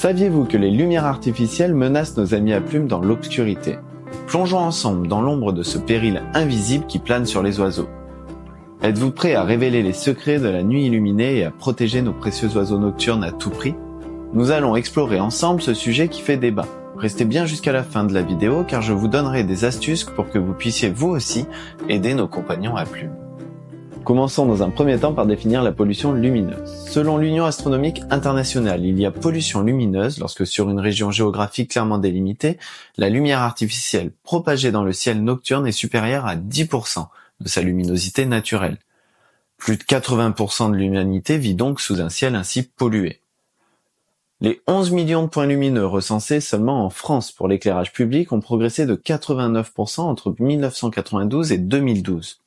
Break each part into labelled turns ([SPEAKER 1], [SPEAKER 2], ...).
[SPEAKER 1] Saviez-vous que les lumières artificielles menacent nos amis à plumes dans l'obscurité? Plongeons ensemble dans l'ombre de ce péril invisible qui plane sur les oiseaux. Êtes-vous prêt à révéler les secrets de la nuit illuminée et à protéger nos précieux oiseaux nocturnes à tout prix? Nous allons explorer ensemble ce sujet qui fait débat. Restez bien jusqu'à la fin de la vidéo car je vous donnerai des astuces pour que vous puissiez vous aussi aider nos compagnons à plumes. Commençons dans un premier temps par définir la pollution lumineuse. Selon l'Union astronomique internationale, il y a pollution lumineuse lorsque sur une région géographique clairement délimitée, la lumière artificielle propagée dans le ciel nocturne est supérieure à 10% de sa luminosité naturelle. Plus de 80% de l'humanité vit donc sous un ciel ainsi pollué. Les 11 millions de points lumineux recensés seulement en France pour l'éclairage public ont progressé de 89% entre 1992 et 2012.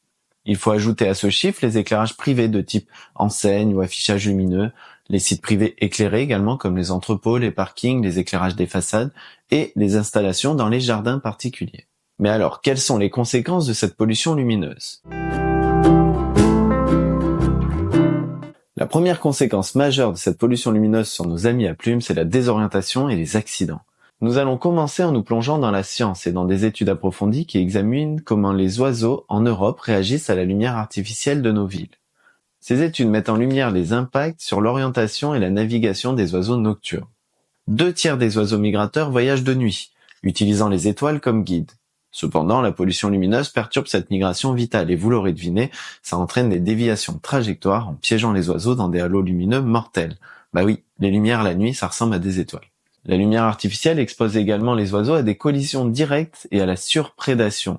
[SPEAKER 1] Il faut ajouter à ce chiffre les éclairages privés de type enseigne ou affichage lumineux, les sites privés éclairés également comme les entrepôts, les parkings, les éclairages des façades et les installations dans les jardins particuliers. Mais alors, quelles sont les conséquences de cette pollution lumineuse? La première conséquence majeure de cette pollution lumineuse sur nos amis à plumes, c'est la désorientation et les accidents. Nous allons commencer en nous plongeant dans la science et dans des études approfondies qui examinent comment les oiseaux en Europe réagissent à la lumière artificielle de nos villes. Ces études mettent en lumière les impacts sur l'orientation et la navigation des oiseaux nocturnes. 2/3 des oiseaux migrateurs voyagent de nuit, utilisant les étoiles comme guide. Cependant, la pollution lumineuse perturbe cette migration vitale et vous l'aurez deviné, ça entraîne des déviations de trajectoire en piégeant les oiseaux dans des halos lumineux mortels. Bah oui, les lumières la nuit, ça ressemble à des étoiles. La lumière artificielle expose également les oiseaux à des collisions directes et à la surprédation,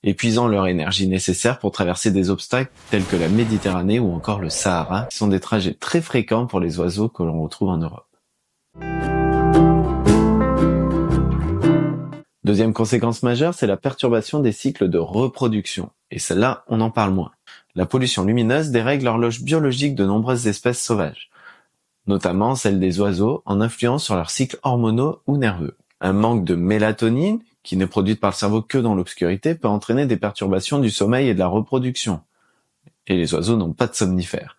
[SPEAKER 1] épuisant leur énergie nécessaire pour traverser des obstacles tels que la Méditerranée ou encore le Sahara, qui sont des trajets très fréquents pour les oiseaux que l'on retrouve en Europe. Deuxième conséquence majeure, c'est la perturbation des cycles de reproduction. Et celle-là, on en parle moins. La pollution lumineuse dérègle l'horloge biologique de nombreuses espèces sauvages, notamment celle des oiseaux, en influant sur leurs cycles hormonaux ou nerveux. Un manque de mélatonine, qui n'est produite par le cerveau que dans l'obscurité, peut entraîner des perturbations du sommeil et de la reproduction. Et les oiseaux n'ont pas de somnifères.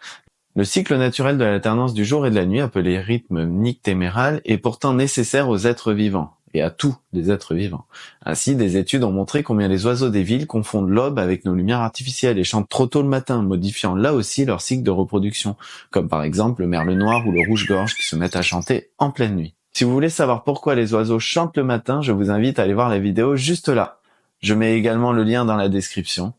[SPEAKER 1] Le cycle naturel de l'alternance du jour et de la nuit, appelé rythme nictéméral, est pourtant nécessaire aux êtres vivants, et à tous les êtres vivants. Ainsi, des études ont montré combien les oiseaux des villes confondent l'aube avec nos lumières artificielles et chantent trop tôt le matin, modifiant là aussi leur cycle de reproduction, comme par exemple le merle noir ou le rouge-gorge qui se mettent à chanter en pleine nuit. Si vous voulez savoir pourquoi les oiseaux chantent le matin, je vous invite à aller voir la vidéo juste là. Je mets également le lien dans la description.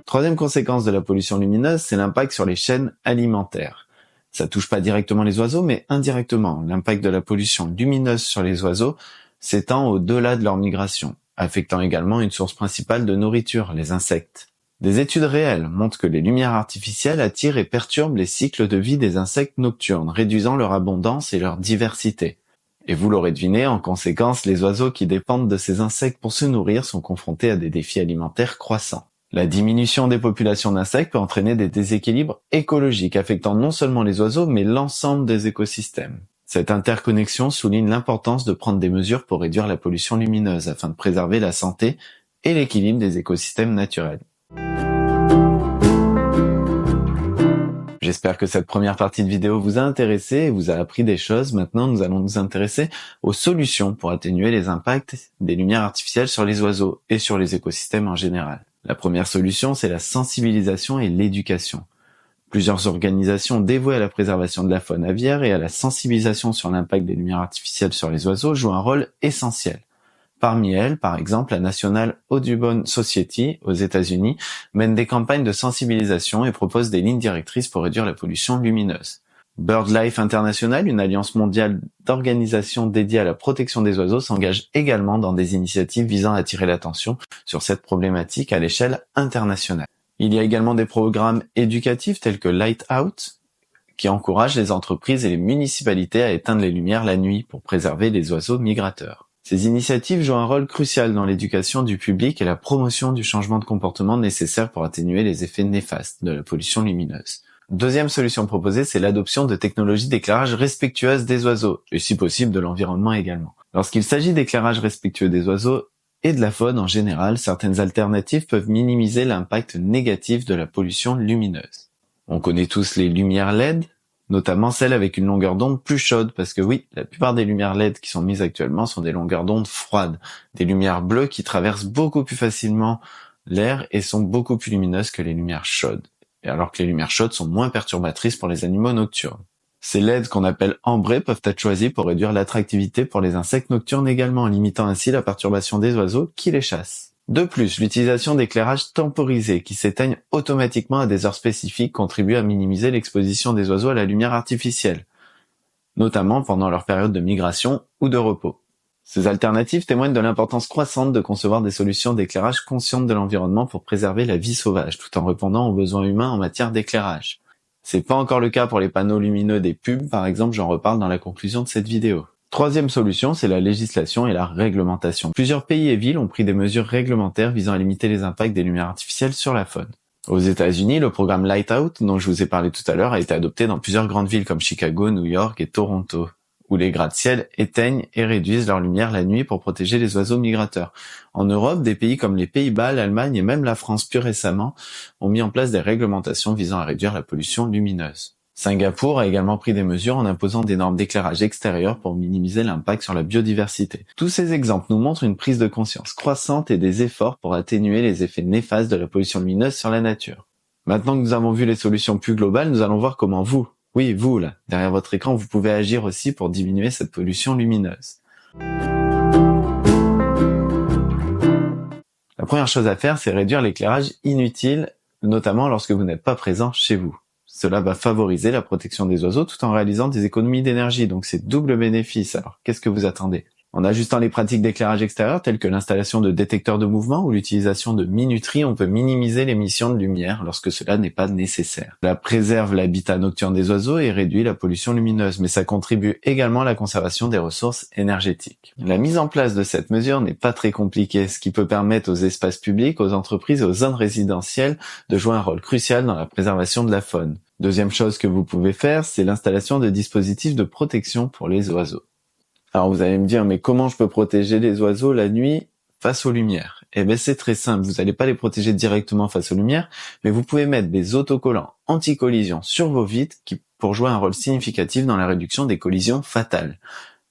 [SPEAKER 1] Troisième conséquence de la pollution lumineuse, c'est l'impact sur les chaînes alimentaires. Ça touche pas directement les oiseaux, mais indirectement. L'impact de la pollution lumineuse sur les oiseaux s'étend au-delà de leur migration, affectant également une source principale de nourriture, les insectes. Des études réelles montrent que les lumières artificielles attirent et perturbent les cycles de vie des insectes nocturnes, réduisant leur abondance et leur diversité. Et vous l'aurez deviné, en conséquence, les oiseaux qui dépendent de ces insectes pour se nourrir sont confrontés à des défis alimentaires croissants. La diminution des populations d'insectes peut entraîner des déséquilibres écologiques affectant non seulement les oiseaux, mais l'ensemble des écosystèmes. Cette interconnexion souligne l'importance de prendre des mesures pour réduire la pollution lumineuse afin de préserver la santé et l'équilibre des écosystèmes naturels. J'espère que cette première partie de vidéo vous a intéressé et vous a appris des choses. Maintenant, nous allons nous intéresser aux solutions pour atténuer les impacts des lumières artificielles sur les oiseaux et sur les écosystèmes en général. La première solution, c'est la sensibilisation et l'éducation. Plusieurs organisations dévouées à la préservation de la faune aviaire et à la sensibilisation sur l'impact des lumières artificielles sur les oiseaux jouent un rôle essentiel. Parmi elles, par exemple, la National Audubon Society aux États-Unis mène des campagnes de sensibilisation et propose des lignes directrices pour réduire la pollution lumineuse. BirdLife International, une alliance mondiale d'organisations dédiées à la protection des oiseaux, s'engage également dans des initiatives visant à attirer l'attention sur cette problématique à l'échelle internationale. Il y a également des programmes éducatifs tels que Light Out, qui encouragent les entreprises et les municipalités à éteindre les lumières la nuit pour préserver les oiseaux migrateurs. Ces initiatives jouent un rôle crucial dans l'éducation du public et la promotion du changement de comportement nécessaire pour atténuer les effets néfastes de la pollution lumineuse. Deuxième solution proposée, c'est l'adoption de technologies d'éclairage respectueuses des oiseaux, et si possible de l'environnement également. Lorsqu'il s'agit d'éclairage respectueux des oiseaux et de la faune en général, certaines alternatives peuvent minimiser l'impact négatif de la pollution lumineuse. On connaît tous les lumières LED, notamment celles avec une longueur d'onde plus chaude, parce que oui, la plupart des lumières LED qui sont mises actuellement sont des longueurs d'onde froides, des lumières bleues qui traversent beaucoup plus facilement l'air et sont beaucoup plus lumineuses que les lumières chaudes, et alors que les lumières chaudes sont moins perturbatrices pour les animaux nocturnes. Ces LED qu'on appelle ambrés peuvent être choisis pour réduire l'attractivité pour les insectes nocturnes également, en limitant ainsi la perturbation des oiseaux qui les chassent. De plus, l'utilisation d'éclairages temporisés qui s'éteignent automatiquement à des heures spécifiques contribue à minimiser l'exposition des oiseaux à la lumière artificielle, notamment pendant leur période de migration ou de repos. Ces alternatives témoignent de l'importance croissante de concevoir des solutions d'éclairage conscientes de l'environnement pour préserver la vie sauvage, tout en répondant aux besoins humains en matière d'éclairage. C'est pas encore le cas pour les panneaux lumineux des pubs, par exemple, j'en reparle dans la conclusion de cette vidéo. Troisième solution, c'est la législation et la réglementation. Plusieurs pays et villes ont pris des mesures réglementaires visant à limiter les impacts des lumières artificielles sur la faune. Aux États-Unis, le programme Light Out, dont je vous ai parlé tout à l'heure, a été adopté dans plusieurs grandes villes comme Chicago, New York et Toronto, où les gratte-ciel éteignent et réduisent leur lumière la nuit pour protéger les oiseaux migrateurs. En Europe, des pays comme les Pays-Bas, l'Allemagne et même la France plus récemment ont mis en place des réglementations visant à réduire la pollution lumineuse. Singapour a également pris des mesures en imposant des normes d'éclairage extérieur pour minimiser l'impact sur la biodiversité. Tous ces exemples nous montrent une prise de conscience croissante et des efforts pour atténuer les effets néfastes de la pollution lumineuse sur la nature. Maintenant que nous avons vu les solutions plus globales, nous allons voir comment vous, oui vous là, derrière votre écran, vous pouvez agir aussi pour diminuer cette pollution lumineuse. La première chose à faire, c'est réduire l'éclairage inutile, notamment lorsque vous n'êtes pas présent chez vous. Cela va favoriser la protection des oiseaux tout en réalisant des économies d'énergie, donc c'est double bénéfice. Alors, qu'est-ce que vous attendez ? En ajustant les pratiques d'éclairage extérieur telles que l'installation de détecteurs de mouvement ou l'utilisation de minuterie, on peut minimiser l'émission de lumière lorsque cela n'est pas nécessaire. Cela préserve l'habitat nocturne des oiseaux et réduit la pollution lumineuse, mais ça contribue également à la conservation des ressources énergétiques. La mise en place de cette mesure n'est pas très compliquée, ce qui peut permettre aux espaces publics, aux entreprises et aux zones résidentielles de jouer un rôle crucial dans la préservation de la faune. Deuxième chose que vous pouvez faire, c'est l'installation de dispositifs de protection pour les oiseaux. Alors vous allez me dire, mais comment je peux protéger les oiseaux la nuit face aux lumières ? Eh bien c'est très simple, vous n'allez pas les protéger directement face aux lumières, mais vous pouvez mettre des autocollants anti-collision sur vos vitres pour jouer un rôle significatif dans la réduction des collisions fatales.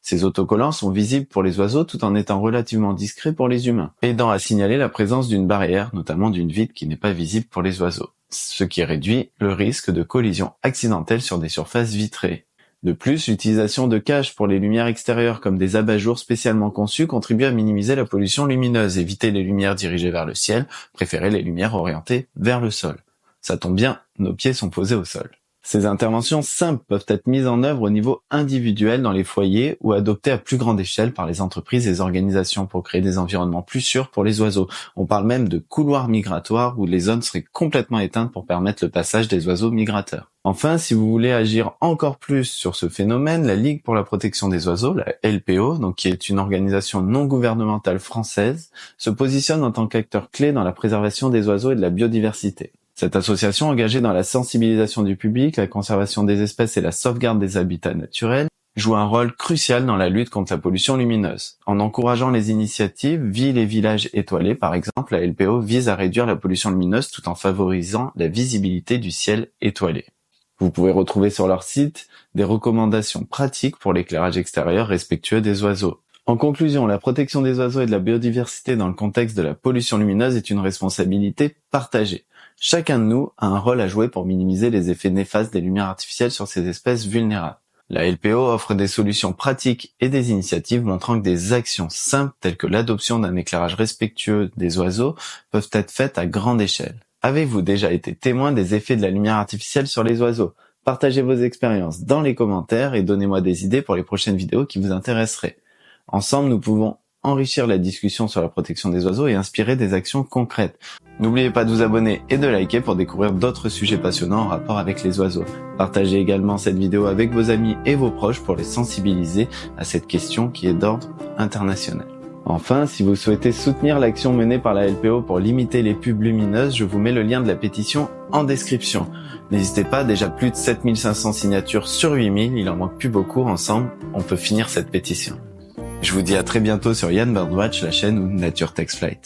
[SPEAKER 1] Ces autocollants sont visibles pour les oiseaux tout en étant relativement discrets pour les humains, aidant à signaler la présence d'une barrière, notamment d'une vitre qui n'est pas visible pour les oiseaux, ce qui réduit le risque de collision accidentelle sur des surfaces vitrées. De plus, l'utilisation de caches pour les lumières extérieures comme des abat-jours spécialement conçus contribue à minimiser la pollution lumineuse, éviter les lumières dirigées vers le ciel, préférer les lumières orientées vers le sol. Ça tombe bien, nos pieds sont posés au sol. Ces interventions simples peuvent être mises en œuvre au niveau individuel dans les foyers ou adoptées à plus grande échelle par les entreprises et les organisations pour créer des environnements plus sûrs pour les oiseaux. On parle même de couloirs migratoires où les zones seraient complètement éteintes pour permettre le passage des oiseaux migrateurs. Enfin, si vous voulez agir encore plus sur ce phénomène, la Ligue pour la protection des oiseaux, la LPO, qui est une organisation non gouvernementale française, se positionne en tant qu'acteur clé dans la préservation des oiseaux et de la biodiversité. Cette association, engagée dans la sensibilisation du public, la conservation des espèces et la sauvegarde des habitats naturels, joue un rôle crucial dans la lutte contre la pollution lumineuse. En encourageant les initiatives Villes et villages étoilés, par exemple, la LPO vise à réduire la pollution lumineuse tout en favorisant la visibilité du ciel étoilé. Vous pouvez retrouver sur leur site des recommandations pratiques pour l'éclairage extérieur respectueux des oiseaux. En conclusion, la protection des oiseaux et de la biodiversité dans le contexte de la pollution lumineuse est une responsabilité partagée. Chacun de nous a un rôle à jouer pour minimiser les effets néfastes des lumières artificielles sur ces espèces vulnérables. La LPO offre des solutions pratiques et des initiatives montrant que des actions simples telles que l'adoption d'un éclairage respectueux des oiseaux peuvent être faites à grande échelle. Avez-vous déjà été témoin des effets de la lumière artificielle sur les oiseaux ? Partagez vos expériences dans les commentaires et donnez-moi des idées pour les prochaines vidéos qui vous intéresseraient. Ensemble, nous pouvons enrichir la discussion sur la protection des oiseaux et inspirer des actions concrètes. N'oubliez pas de vous abonner et de liker pour découvrir d'autres sujets passionnants en rapport avec les oiseaux. Partagez également cette vidéo avec vos amis et vos proches pour les sensibiliser à cette question qui est d'ordre international. Enfin, si vous souhaitez soutenir l'action menée par la LPO pour limiter les pubs lumineuses, je vous mets le lien de la pétition en description. N'hésitez pas, déjà plus de 7500 signatures sur 8000, il en manque plus beaucoup, ensemble, on peut finir cette pétition. Je vous dis à très bientôt sur Yann Birdwatch, la chaîne où Nature Takes Flight.